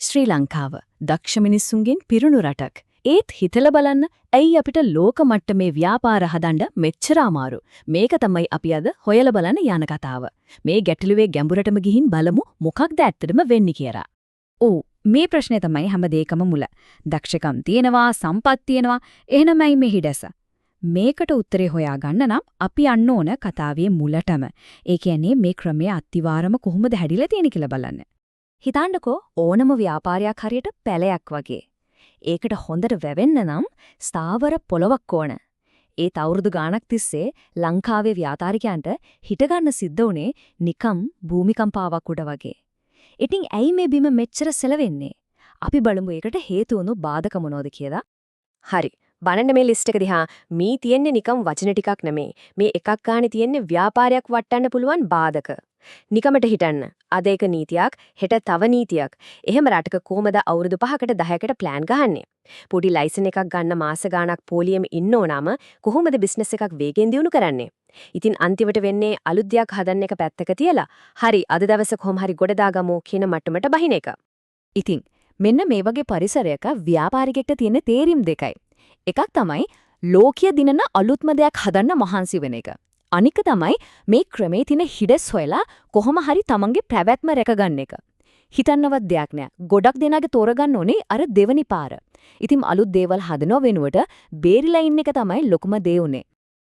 ශ්‍රී ලංකාව දක්ෂ මිනිස්සුන්ගෙන් පිරුණු රටක්. ඒත් හිතලා බලන්න ඇයි අපිට ලෝක මට්ටමේ ව්‍යාපාර හදන්න මෙච්චර අමාරු? මේක තමයි අපි අද හොයලා බලන්න යන කතාව. මේ ගැටලුවේ ගැඹුරටම ගිහින් බලමු මොකක්ද ඇත්තටම වෙන්නේ කියලා. ඔව් මේ ප්‍රශ්නේ තමයි හැම දෙයකම මුල. දක්ෂකම් තියෙනවා, සම්පත් තියෙනවා, එහෙනමයි මේ හිඩැස. මේකට උත්තරේ හොයාගන්න නම් අපි යන්න ඕන කතාවේ මුලටම. ඒ කියන්නේ මේ ක්‍රමයේ අත්තිවාරම කොහොමද හැදිලා තියෙන්නේ කියලා බලන්න. හිතන්නකෝ ඕනම ව්‍යාපාරයක් හරියට පැලයක් වගේ. ඒකට හොඳට වැවෙන්න නම් ස්ථාවර පොළවක් ඕන. ඒත් අවුරුදු ගාණක් තිස්සේ ලංකාවේ ව්‍යාපාරිකයන්ට හිට ගන්න සිද්ධ වුණේ නිකම් භූමිකම්පාවක් උඩ වගේ. ඉතින් ඇයි මේ බිම මෙච්චර සෙලවෙන්නේ? අපි බලමු ඒකට හේතු වුණු බාධක මොනවද කියලා. හරි. බලන්න මේ ලිස්ට් එක දිහා මේ තියෙන්නේ නිකම් වචන ටිකක් නෙමෙයි. මේ එකක් ගානේ තියෙන්නේ ව්‍යාපාරයක් වටන්න පුළුවන් බාධක. නිකමට හිටන්න. අද එක නීතියක්, හෙට තව නීතියක්. එහෙම රටක කොහමද අවුරුදු 5කට 10කට ප්ලෑන් ගහන්නේ? පොඩි ලයිසන් එකක් ගන්න මාස ගාණක් පොලියෙම ඉන්න ඕනම කොහොමද බිස්නස් එකක් වේගෙන් දියුණු කරන්නේ? ඉතින් අන්තිමට වෙන්නේ අලුත් දෙයක් හදන්න එක පැත්තක තියලා හරි අද දවසේ කොහොම හරි ගොඩ දාගමු කියන මට්ටමට බහින එක. ඉතින් මෙන්න මේ වගේ පරිසරයක ව්‍යාපාරිකයෙක්ට තියෙන තේරීම් දෙකයි. එකක් තමයි ලෝකීය දිනන අලුත්ම දෙයක් හදන්න මහන්සි වෙන එක. අනික තමයි මේ ක්‍රමේ තියෙන හිඩස් හොයලා කොහොම හරි තමන්ගේ පැවැත්ම රැකගන්න එක. හිතන්නවත් දෙයක් නෑ. ගොඩක් දෙනාගේ තෝරගන්න ඕනේ අර දෙවනි පාර. ඉතින් අලුත් දේවල් හදනව වෙනුවට බේරිලා ඉන්න එක තමයි ලොකුම දේ උනේ.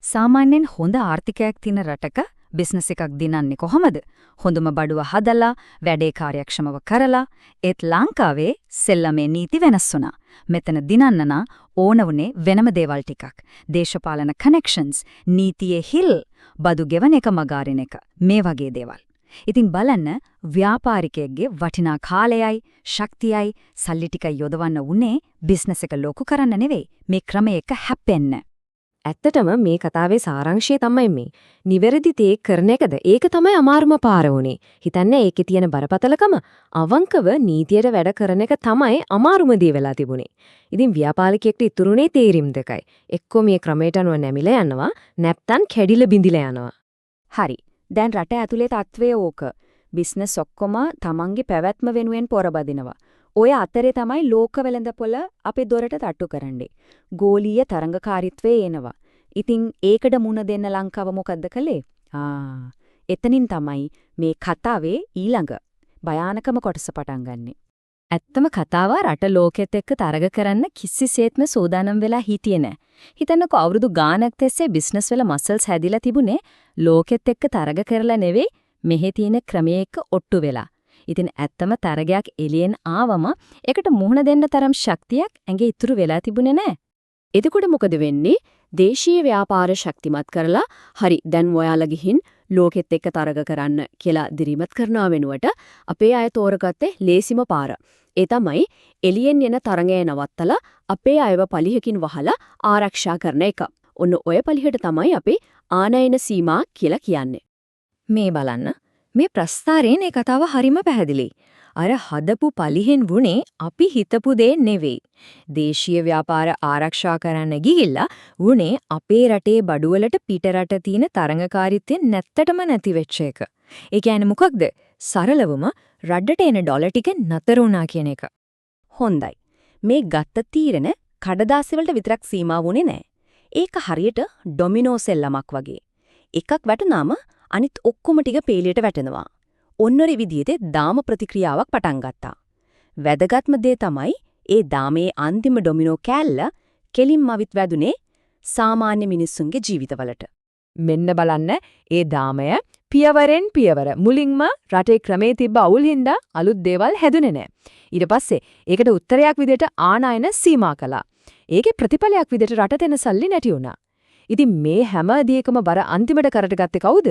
සාමාන්‍යයෙන් හොඳ ආර්ථිකයක් තියෙන රටක බිස්නස් එකක් දිනන්නේ කොහොමද? හොඳම බඩුව හදලා, වැඩේ කාර්යක්ෂමව කරලා. ඒත් ලංකාවේ සෙල්ලමේ නීති වෙනස් වුණා. මෙතන දිනන්න ඕන වුණේ වෙනම දේවල් ටිකක්. දේශපාලන කනෙක්ෂන්ස්, නීතියේ හිල්, බදු ගෙවන එක මගාරින එක. මේ වගේ දේවල්. ඉතින් බලන්න ව්‍යාපාරිකයෙක්ගේ වටිනා කාලයයි, ශක්තියයි, සල්ලි ටිකයි යොදවන්න උනේ බිස්නස් එක ලොකු කරන්න නෙවෙයි. මේ ක්‍රමයක හැප්පෙන්න. ඇත්තටම මේ කතාවේ සාරාංශය තමයි මේ. නිවැරදි තේ කරන එකද? ඒක තමයි අමාරුම පාර උනේ. හිතන්නේ ඒකේ තියෙන බරපතලකම අවංකව නීතියට වැඩ කරන එක තමයි අමාරුම දේ වෙලා තිබුණේ. ඉතින් ව්‍යාපාරිකයෙක්ට ඉතුරුනේ තේරීම් දෙකයි. එක්කෝ මේ ක්‍රමයට අනුව නැමිලා යනවා, නැත්නම් කැඩිලා බිඳිලා යනවා. හරි. දැන් රට ඇතුලේ තත්වය ඕක. බිස්නස් ඔක්කොම තමන්ගේ පැවැත්ම වෙනුවෙන් පොරබදිනවා. ඔය අතරේ තමයි ලෝක වෙළඳපොළ අපේ දොරට තට්ටු කරන්නේ. ගෝලීය තරංගකාරීත්වයේ එනවා. ඉතින් ඒකට මුණ දෙන්න ලංකාව මොකද්ද කළේ? එතනින් තමයි මේ කතාවේ ඊළඟ භයානකම කොටස පටන් ගන්නෙ. ඇත්තම කතාව රට ලෝකෙත් එක්ක තරග කරන්න කිසිසේත්ම සූදානම් වෙලා හිටියේ නැහැ. හිතන්නකෝ අවුරුදු ගාණක් තිස්සේ බිස්නස් වල මසල්ස් හැදිලා තිබුණේ ලෝකෙත් එක්ක තරග කරලා නෙවෙයි මෙහි තියෙන ක්‍රමයේ එක්ක ඔට්ටු වෙලා. ඉතින් ඇත්තම තරගයක් එළියෙන් ආවම ඒකට මුහුණ දෙන්න තරම් ශක්තියක් ඇඟේ ඉතුරු වෙලා තිබුණේ නැහැ. එතකොට මොකද වෙන්නේ? දේශීය ව්‍යාපාර ශක්තිමත් කරලා හරි දැන් ඔයාලා ගිහින් ලෝකෙත් එක්ක තරග කරන්න කියලා දිරිමත් කරනවා වෙනුවට අපේ අය තෝරගත්තේ ලේසිම පාර. ඒ තමයි එළියෙන් එන තරගය නවත්තලා අපේ අයව පලිහකින් වහලා ආරක්ෂා කරන එක. ඔන්න ඔය පලිහට තමයි අපි ආනයන සීමා කියලා කියන්නේ. මේ බලන්න මේ ප්‍රස්තාරයෙන් ඒ කතාව හරිම පැහැදිලි. අර හදපු පලිහෙන් වුණේ අපි හිතපු දේ නෙවෙයි. දේශීය ව්‍යාපාර ආරක්ෂා කරන්න ගිහිල්ලා වුණේ අපේ රටේ බඩුවලට පිට රට තියෙන තරංගකාරීත්වය නැත්තටම නැති වෙච්ච එක. ඒ කියන්නේ මොකක්ද? සරලවම රටට එන ඩොලර් ටික නතර වුණා කියන එක. හොඳයි. මේ ගත්ත තීරණ කඩදාසි වලට විතරක් සීමා වුණේ නැහැ. ඒක හරියට ඩොමිනෝ සෙල්ලමක් වගේ. එකක් වැටුනාම අනිත් ඔක්කොම ටික පේලියට වැටෙනවා. ඔන්නෝරි විදිහට දාම ප්‍රතික්‍රියාවක් පටන් ගත්තා. වැදගත්ම දේ තමයි ඒ දාමේ අන්තිම ඩොමිනෝ කෑල්ල කෙලින්ම අවිත් වැදුනේ සාමාන්‍ය මිනිස්සුන්ගේ ජීවිතවලට. මෙන්න බලන්න ඒ දාමය පියවරෙන් පියවර මුලින්ම රටේ ක්‍රමේ තිබ්බ අවුල් හින්දා අලුත් දේවල් හැදුනේ නැහැ. ඊට පස්සේ ඒකට උත්තරයක් විදිහට ආනයන සීමා කළා. ඒකේ ප්‍රතිඵලයක් විදිහට රට දෙන සල්ලි නැති වුණා. ඉතින් මේ හැම දෙයකම බර අන්තිමට කරට ගත්තේ කවුද?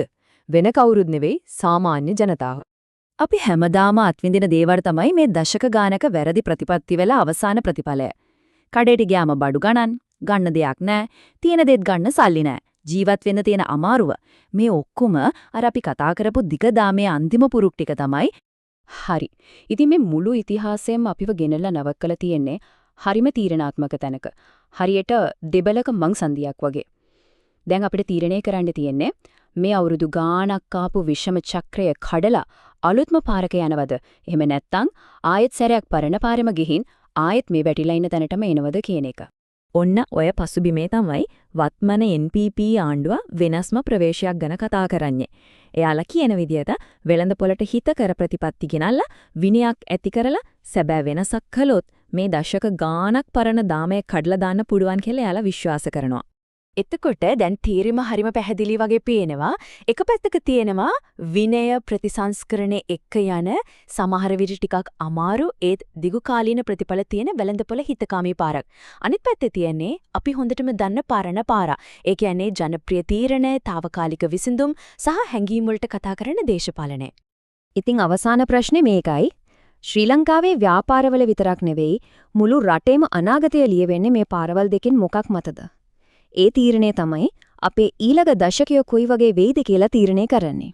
වෙන කවුරුත් නෙවෙයි සාමාන්‍ය ජනතාව. අපි හැමදාම අත්විඳින දේවල් තමයි මේ දශක ගානක වැරදි ප්‍රතිපත්ති වෙලා අවසාන ප්‍රතිඵලය. කඩේට ගියාම බඩු ගන්න දෙයක් නැහැ. තියෙන දෙත් ගන්න සල්ලි නැහැ. ජීවත් වෙන්න තියෙන අමාරුව. මේ ඔක්කොම අර අපි කතා කරපු දිගදාමේ අන්තිම පුරුක් ටික තමයි. හරි. ඉතින් මේ මුළු ඉතිහාසයෙන්ම අපිව ගෙනල්ලා නවකලා තියෙන්නේ හරිම තීරණාත්මක තැනක. හරියට දෙබලක මං සංදියක් වගේ. දැන් අපිට තීරණය කරන්න තියෙන්නේ මේ අවුරුදු ගාණක් ආපු විෂම චක්‍රය කඩලා අලුත්ම පාරක යනවද? එහෙම නැත්නම් ආයෙත් සැරයක් පරණ පාරෙම ගිහින් ආයෙත් මේ වැටිලා ඉන්න තැනටම එනවද කියන එක. ඔන්න ඔය පසුබිමේ තමයි වත්මන NPP ආණ්ඩුව වෙනස්ම ප්‍රවේශයක් ගැන කතා කරන්නේ. එයාලා කියන විදිහට වෙළඳපොළට හිත කර ප්‍රතිපත්ති ගෙනල්ලා විනයක් ඇති කරලා සැබෑ වෙනසක් කළොත් මේ දශක ගාණක් පරණ දාමය කඩලා දාන්න පුළුවන් කියලා එයාලා විශ්වාස කරනවා. එතකොට දැන් තීරෙම හරිම පැහැදිලි වගේ පේනවා. එක පැත්තක තියෙනවා විනය ප්‍රතිසංස්කරණයේ එක්ක යන සමහර විට ටිකක් අමාරු ඒත් දිගු කාලීන ප්‍රතිඵල තියෙන වෙළඳපොළ හිතකාමී පාරක්. අනිත් පැත්තේ තියෙන්නේ අපි හොඳටම දන්න පරණ පාර. ඒ කියන්නේ ජනප්‍රිය තීරණ, తాවකාලික විසඳුම් සහ හැඟීම් වලට කතා කරන දේශපාලනය. ඉතින් අවසාන ප්‍රශ්නේ මේකයි. ශ්‍රී ලංකාවේ ව්‍යාපාරවල විතරක් නෙවෙයි මුළු රටේම අනාගතය ලියවෙන්නේ මේ පාරවල් දෙකෙන් මොකක් මතද? ඒ තීරණය තමයි අපේ ඊළඟ දශකය කොයි වගේ වෙයිද කියලා තීරණය කරන්නේ.